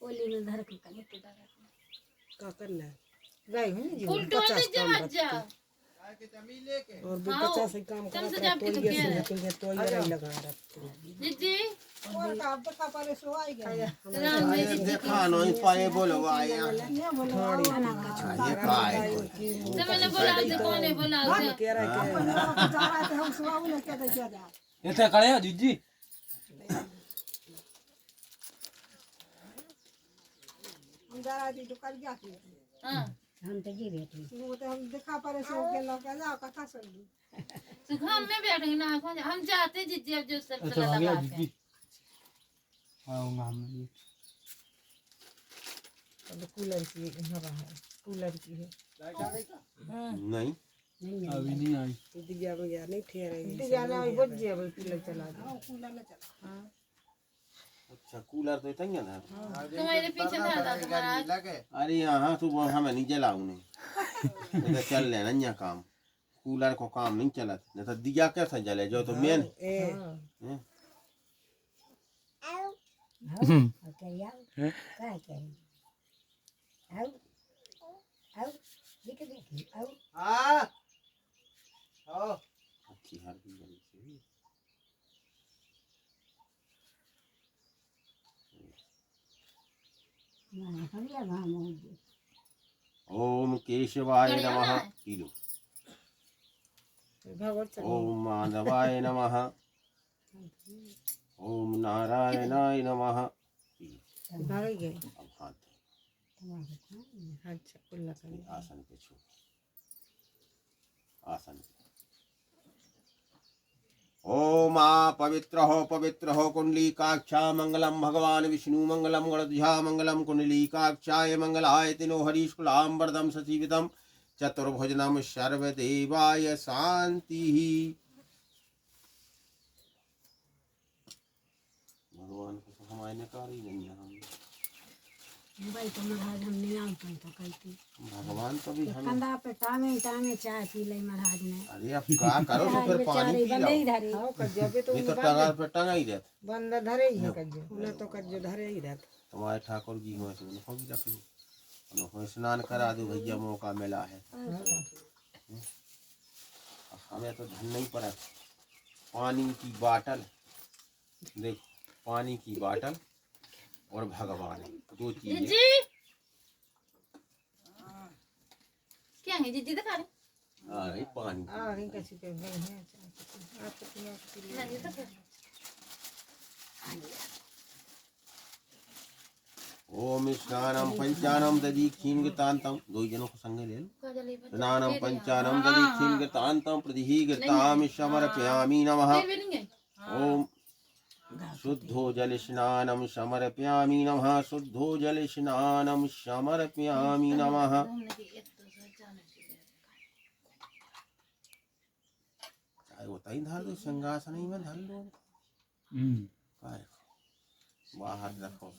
ओली में धर के कने के डाला का करना गई हूं जी उल्टो 50 नहीं काम जमा जा रखती और भी 50 से काम चल से करा जाके तो तो ये क्या है? से तो ये लगा रखती दीदी और का बता पर सो आई गया राम ने ये देखा नहीं पाए बोलो आया ये बोलो थोड़ी ये काय तो मैंने बोला उसे कौन है बोला उसे कह रहा है जा रहा था हम सुबह उन्हें क्या देखा जा इथे खड़े हो जीजी हम जा रहा थी तो कर गया थी हां हम तो जी बैठे वो तो हम देखा पर सो के लोग का जा कथा सुन ली तो हम में बैठे ना हम जाते जीजी अब जो सब अच्छा हो गया लगाते जीजी आऊंगा हम ये अब कूलर की हवा है कूलर की है नहीं अभी नहीं आई दिया वगैरह नहीं ठहरेगी दियाना अभी बुझ गया भाई कूलर चला दो कूलर ले चला अच्छा कूलर तो इतना ना तुम्हारे पीछे था महाराज अरे यहाँ तो हमें नहीं जलाऊ नहीं तो चल लेना यहाँ काम कूलर को काम नहीं चला नहीं तो दिया कैसा जले जो तो मेन करिया का करी आओ देख देख आओ अच्छी हार भी जली से हम या हम ओम केशवाय नमः किलो भगवत ओम माधवाय नमः ओम नारायणाय नमः भाग गए अब हाथ अच्छा कुल्ला कर आसन पे छू आसन पे ओम आ पवित्र हो कुंडलीकाक्षा मंगलम भगवान विष्णु मंगलम गणध्वजा मंगलम कुंडलीकाक्षाय मंगलाय तिनो हरीशकुलाम्बरदम सजीवितम चतुर्भुजनम सर्वदेवाय शांति। भगवान को तो हमारे कार्य नहीं है भाई तो महाराज हम नहीं आते तो कहती भगवान तो भी हमें कंधा पे टांगे टांगे चाय पी ले महाराज ने अरे अब क्या करो तो फिर पानी पी लो धरे हां कज्जो पे तो ये तो टगार पे टंगा ही रहता बंद धरे ही है कज्जो उन्हें तो कज्जो धरे ही रहता तुम्हारे ठाकुर जी हो उनको भी रख लो उनको स्नान करा दो भैया मौका मिला है हमें तो धन नहीं पड़ा पानी की बाटल देख पानी की बाटल और भगवान दो चीजें जीजी क्या है जीजी दिखा रहे आ रही पानी आ रही कैसी पे नहीं है आप तो नहीं तो क्या ओम स्नानम पंचानम ददीक्षीण गतांतम दो जनों को संग ले लो स्नानम पंचानम ददीक्षीण गतांतम प्रतिहीगताम समर्पयामि नमः फिर भी नहीं है ओम शुद्धो जल स्नानम समर्पयामि नमः शुद्धो जल स्नानम समर्पयामि नमः चाहे वो तई धर दो सिंहासन ही में धर लो बाहर रखो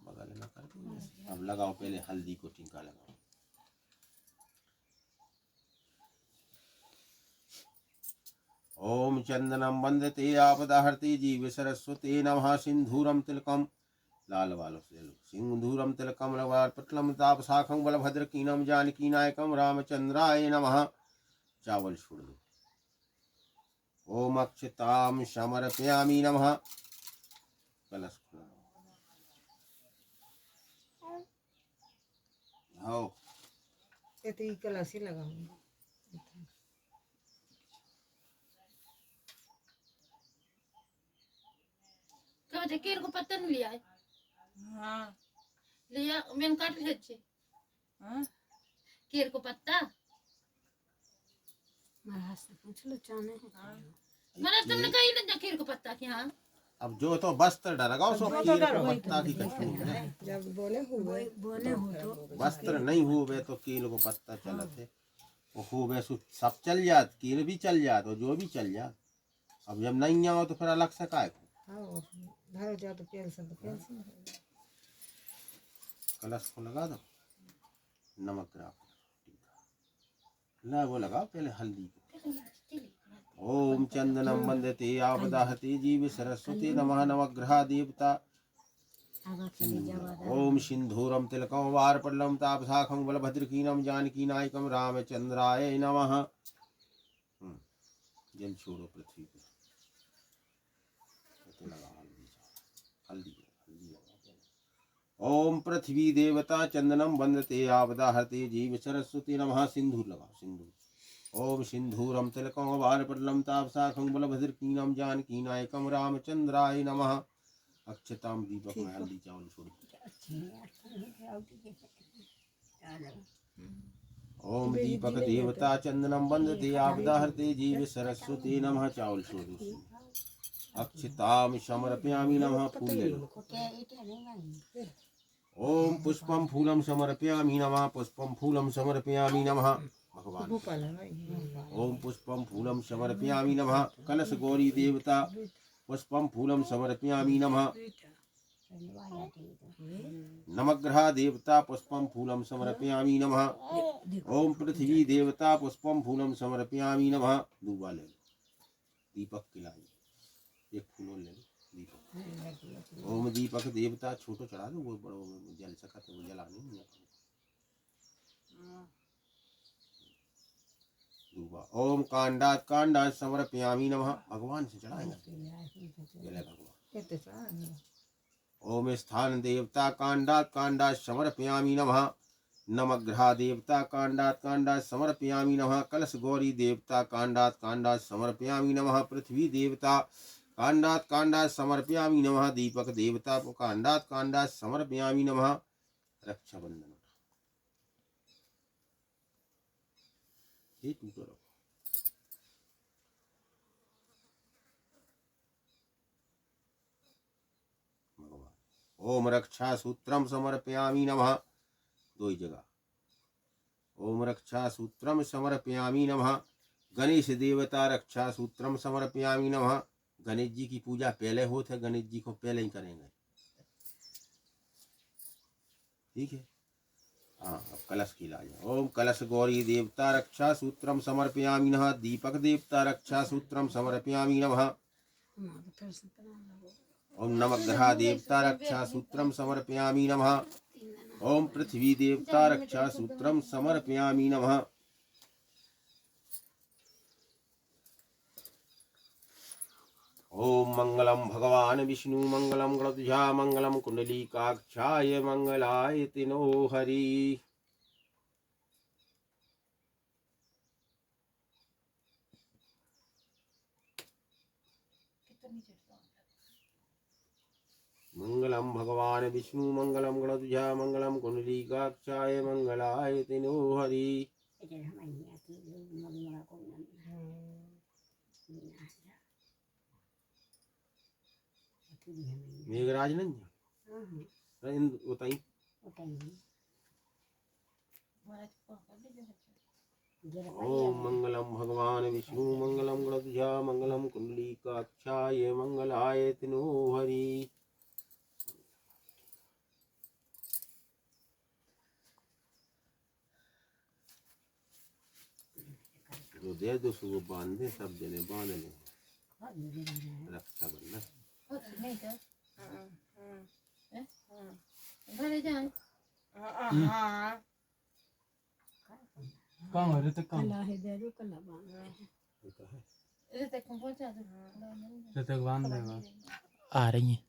बगल में कर दो अब लगाओ पहले हल्दी को टीका लगाओ ओम चंदनम वंदते आपदाहर्ति जीव सरस्वती नमः सिंधूरम तिलकम लाल वालों से लो सिंधूरम तिलकम लवार पटलम ताप शाखम बलभद्र कीनम जानकी नायकम रामचंद्राय नमः चावल छोड़ दो ओम अक्षताम समर्पयामि नमः कलश खोलो आओ ये तो कलश ही लगाऊंगा क्या बता केर को पत्ता नहीं लिया है हां लिया मैंने काट लिया अच्छे हां केर को पत्ता महाराज से पूछ लो चाने है मैंने तुमने कही ना केर को पत्ता क्या हाँ अब जो तो वस्त्र डरगाओ सो खीर को पत्ता की कशून है जब बोले बोले हो तो वस्त्र नहीं हुए तो कील को पत्ता चलत है वो हुए सब चल जात कील भी चल जात और जो भी चल जात अब जब नहीं आओ तो फिर अलग से काय को हां धर जा तो पेंशन कलश को लगा दो नमक ला वो लगाओ पहले हल्दी को ओम चंदनम वंदते आपदाहते जीव सरस्वती नमः नवग्रह देवता ओम सिंधूरम तिलकम वारपटलम तापसाखं बलभद्रकीनम जानकीनायकम रामचंद्राय नमः। जल छोड़ो पृथ्वी पर। हल्दी ओम पृथ्वी देवता चंदनम वंदते आपदा हरते जीव सरस्वती नमः। सिंधूर लगाओ सिंधूर। ओम सिंधूरम तिलकम वारपटलम तापसाखं बलभद्रकीनम जानकीनायकम रामचंद्राय नमः। अक्षताम दीपक में हल्दी चावल छोड़। ओम दीपक देवता चंदनम वंदते आपदा हरते जीव सरस्वती नमः। चावल छोड़। अक्षताम समर्पयामि नमः। फूल ले लो। ओम पुष्पम फूलम समर्पयामि नमः। पुष्पम फूलम समर्पयामि नमः। भगवान गोपाल है भाई। ओम पुष्पम फूलम समर्पयामि नमः। कलश गौरी देवता पुष्पम फूलम समर्पयामि नमः। नवग्रह देवता पुष्पम फूलम समर्पयामि नमः। ओम पृथ्वी देवता पुष्पम फूलम समर्पयामि नमः। दूबा ले लो। दीपक खिलाइए। एक फूल ले लो दीपक। ओम दीपक देवता छोटो चढ़ा दो, वो बड़ो जल सका तो वो जलाने नहीं आता। दूबा। ओम कांडात कांडात समर्पयामि नमः। भगवान से चढ़ाएंगे जले भगवान। ओम स्थान देवता कांडात कांडात समर्पयामि नमः। नवग्रह देवता कांडात कांडात समर्पयामि नमः। कलश गौरी देवता कांडात कांडात समर्पयामि नमः। पृथ्वी देवता कांडात कांडात समर्पयामि नमः। दीपक देवता कांडात कांडात समर्पयामि नमः। रक्षाबंधन ये टूटो रखो। ओम रक्षा सूत्रम समर्पयामि नमः। दो ही जगह। ओम रक्षा सूत्रम समर्पयामि नमः। गणेश देवता रक्षा सूत्रम समर्पयामि नमः। गणेश जी की पूजा पहले होती है, गणेश जी को पहले ही करेंगे। ठीक है। हाँ अब कलश की लाज। ओम कलश गौरी देवता रक्षा सूत्रम समर्पयामि नमः। दीपक देवता रक्षा सूत्रम समर्पयामि नमः। ओम नवग्रह देवता रक्षा सूत्रम समर्पयामि नमः। ओम पृथ्वी देवता रक्षा सूत्रम समर्पयामि नमः। ओम मंगलम भगवान विष्णु मंगलम गणध्वजा मंगलम कुंडलीकाक्षाय मंगलाय तिनो हरि। मंगलम भगवान विष्णु मंगलम गणध्वजा मंगलम कुंडलीकाक्षाय मंगलाय तिनो हरि। मेघराज नहीं बताई। ओम मंगलम भगवान विष्णु मंगलम गणध्वजा मंगलम कुंडलीकाक्षाय मंगलाय तिनो हरि। जो दे दो सो बांधे, सब जने बांध ले। रक्षाबंधन घरे जाए काम हो रहे थे काम कला है दे दो कला बांध होता है। इधर तक पहुंचा दो। जब तक बांध देगा आ रही हैं।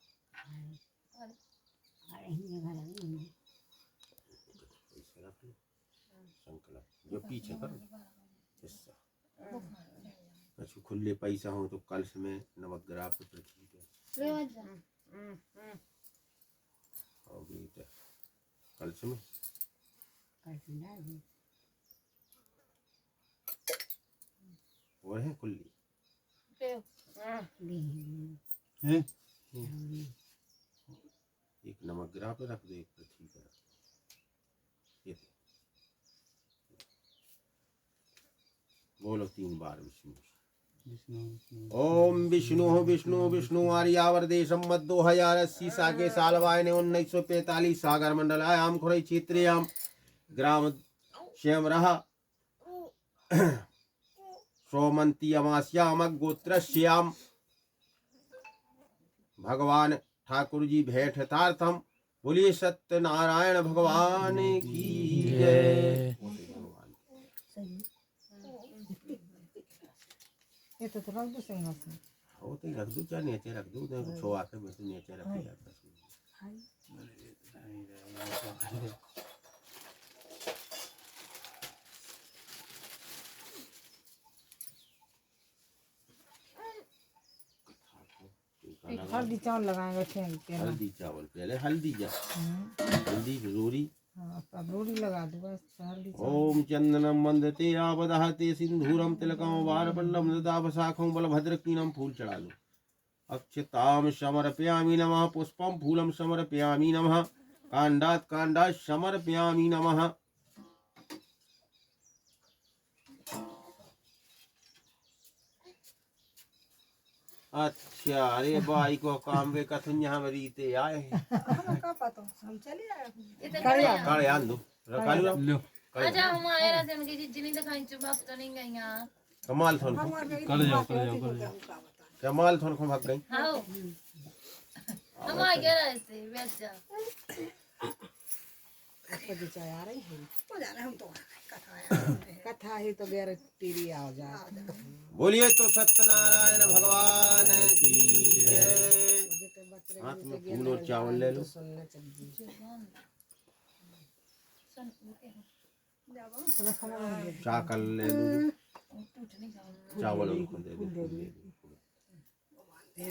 संकल्प जो पीछे करो हिस्सा। कछु खुले पैसा हो तो कलश में नवग्रह पे पृथ्वी पे और भी कलश में वो है खुली हैं एक नवग्रह पे रख दो, एक पृथ्वी पे रख दो। ये बोलो 3 बार विष्णु। ओम विष्णु विष्णु विष्णु आर्यावर्देशम मध्य 2080 साके सालवाय ने 1945 सागर मंडलायाम खुरई क्षेत्रेयाम ग्राम श्यामरह सोमंती अमास्याम गोत्रश्याम। भगवान ठाकुर जी भेंटतार्थम बोलिए सत्यनारायण भगवान की जय। ये तो रख दो सिंहासन। वो तो रख दो, चाहे नीचे रख दो, नहीं छो आके मैं तो नीचे रख दिया था। हल्दी चावल लगाएंगे तेल। हल्दी चावल पहले हल्दी हल्दी जरूरी। हाँ, अब रोटी लगा दो बस हल्दी चावल। ओम चंदनम वंदते आवदहते सिंधूरम तिलकम वारपल्लम ददापशाखं बलभद्रकीनम। फूल चढ़ा लो। अक्षताम समर्पयामि नमः, पुष्पम फूलम समर्पयामि नमः, कांडात कांडात समर्पयामि नमः। अच्छा, अरे भाई को काम वे कथन यहाँ मरीते आए का पता हम चले आए। ये तो काले आन दो रखा लो लो अच्छा हम आए रहते उनकी जिज्जी नहीं दिखाई चुप तो नहीं गई यहाँ। कमाल थोन को कर जाओ कर जाओ कर जाओ। कमाल थोन को भाग गई। हाँ हम आ गए रहते बेचा। कभी चाय आ रही है। हो जा रहे हम तो कथा कथा ही तो गैर तेरी आ जा। बोलिए तो सत्यनारायण भगवान की जय। हाथ में फूल और चावल ले लो। सुनने चल दी। चाकल ले लो, चावल उनको दे दो, फूल दे दो।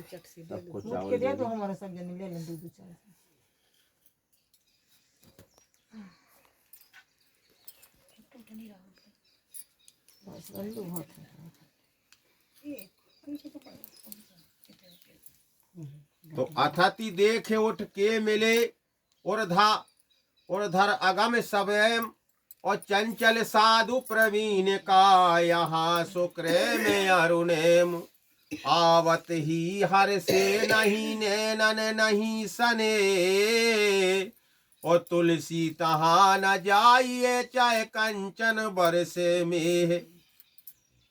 चट सी सबको के चावल दे दे दो दो। हमारे सब जने ले लें दूध चाय। बस आलू बहुत है। तो अथाती देखे उठ के मिले और धर अगम स्वयं और चंचल साधु प्रवीण का यहाँ शुक्र में अरुणेम। आवत ही हर से नहीं नैनन नहीं सने और तुलसी तहा न जाइए चाहे कंचन बरसे में।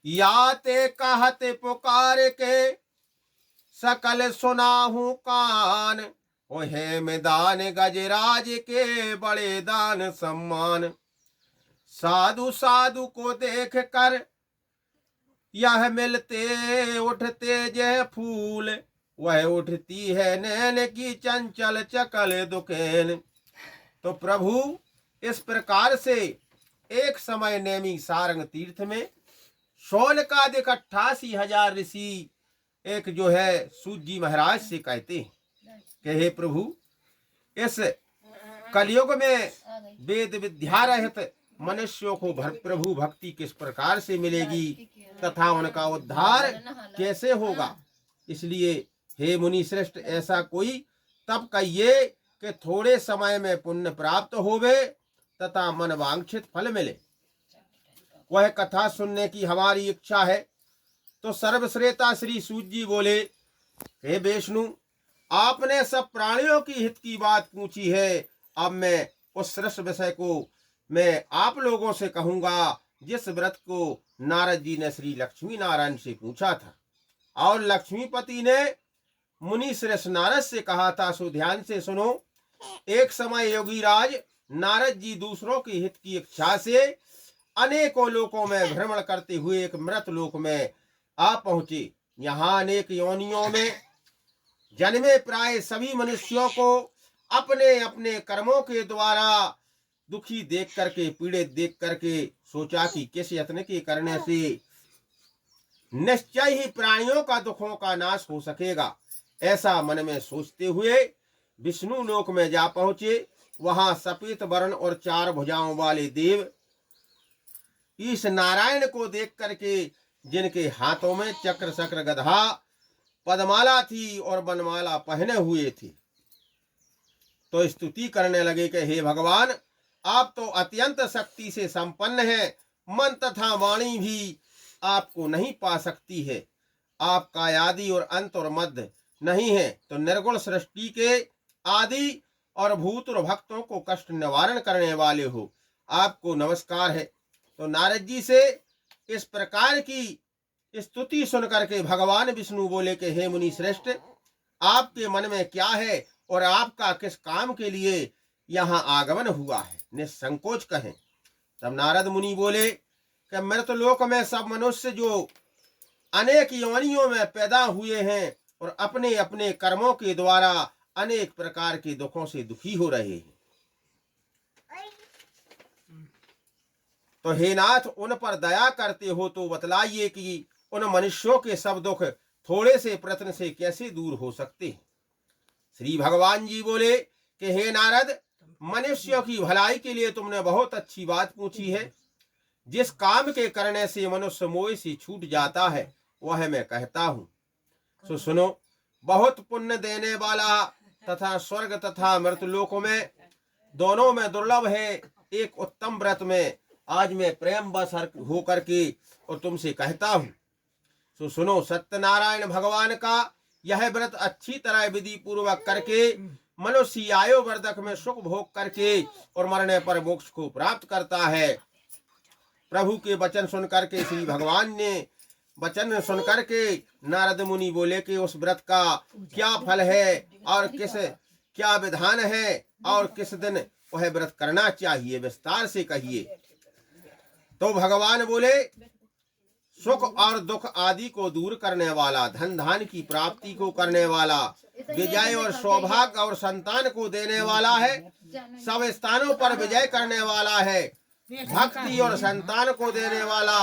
याते कहते पुकार के सकल सुनाहू कान। ओ हे मैदान गजराज के बड़े दान सम्मान। साधु साधु को देख कर यह मिलते उठते जय फूल। वह उठती है नैन की चंचल चकल दुकेन। तो प्रभु इस प्रकार से एक समय नेमी सारंग तीर्थ में शौनकादिक 88,000 ऋषि एक जो है सूत जी महाराज से कहते हैं कि हे प्रभु, इस कलयुग में वेद विद्या रहित मनुष्यों को प्रभु भक्ति किस प्रकार से मिलेगी तथा उनका उद्धार कैसे होगा। इसलिए हे मुनि श्रेष्ठ, ऐसा कोई तब कहिए कि थोड़े समय में पुण्य प्राप्त होवे तथा मन वांछित फल मिले। वह कथा सुनने की हमारी इच्छा है। तो सर्वश्रेता श्री सूत जी बोले, हे विष्णु, आपने सब प्राणियों की हित की बात पूछी है। अब मैं उस श्रेष्ठ विषय को मैं आप लोगों से कहूंगा जिस व्रत को नारद जी ने श्री लक्ष्मी नारायण से पूछा था और लक्ष्मीपति ने मुनि श्रेष्ठ नारद से कहा था। सो ध्यान से सुनो। एक समय योगी राज नारद जी दूसरों के हित की इच्छा से अनेकों लोकों में भ्रमण करते हुए एक मृत लोक में आ पहुंचे। यहाँ अनेक योनियों में जन्मे प्राय सभी मनुष्यों को अपने अपने कर्मों के द्वारा दुखी देख करके, पीड़ित देख करके सोचा कि किस यत्न के करने से निश्चय ही प्राणियों का दुखों का नाश हो सकेगा। ऐसा मन में सोचते हुए विष्णु लोक में जा पहुंचे। वहां सफेद वर्ण और 4 भुजाओं वाले देव इस नारायण को देख करके, जिनके हाथों में चक्र शक्र गधा पदमाला थी और बनमाला पहने हुए थे, तो स्तुति करने लगे कि हे भगवान, आप तो अत्यंत शक्ति से संपन्न हैं। मन तथा वाणी भी आपको नहीं पा सकती है। आपका आदि और अंत और मध्य नहीं है। तो निर्गुण सृष्टि के आदि और भूत और भक्तों को कष्ट निवारण करने वाले हो, आपको नमस्कार है। तो नारद जी से इस प्रकार की स्तुति सुन करके भगवान विष्णु बोले कि हे मुनि श्रेष्ठ, आपके मन में क्या है और आपका किस काम के लिए यहाँ आगमन हुआ है, निसंकोच कहें। तब नारद मुनि बोले कि मृतलोक में सब मनुष्य जो अनेक योनियों में पैदा हुए हैं और अपने अपने कर्मों के द्वारा अनेक प्रकार के दुखों से दुखी हो रहे हैं, तो हे नाथ उन पर दया करते हो तो बतलाइए कि उन मनुष्यों के सब दुख थोड़े से प्रयत्न से कैसे दूर हो सकते हैं। श्री भगवान जी बोले कि हे नारद, मनुष्यों की भलाई के लिए तुमने बहुत अच्छी बात पूछी है। जिस काम के करने से मनुष्य मोह से छूट जाता है वह मैं कहता हूँ, सो सुनो। बहुत पुण्य देने वाला तथा स्वर्ग तथा मृतलोक में दोनों में दुर्लभ है एक उत्तम व्रत में आज मैं प्रेम बस होकर के और तुमसे कहता हूँ, सो सुनो। सत्यनारायण भगवान का यह व्रत अच्छी तरह विधि पूर्वक करके मनुष्य आयु वर्धक में सुख भोग करके और मरने पर मोक्ष को प्राप्त करता है। प्रभु के वचन सुन करके श्री भगवान ने वचन सुन करके नारद मुनि बोले कि उस व्रत का क्या फल है और किस क्या विधान है और किस दिन वह व्रत करना चाहिए, विस्तार से कहिए। तो भगवान बोले, सुख और दुख आदि को दूर करने वाला, धन धान की प्राप्ति को करने वाला, विजय और सौभाग्य और संतान को देने वाला है, सब स्थानों पर विजय करने वाला है, भक्ति और संतान को देने वाला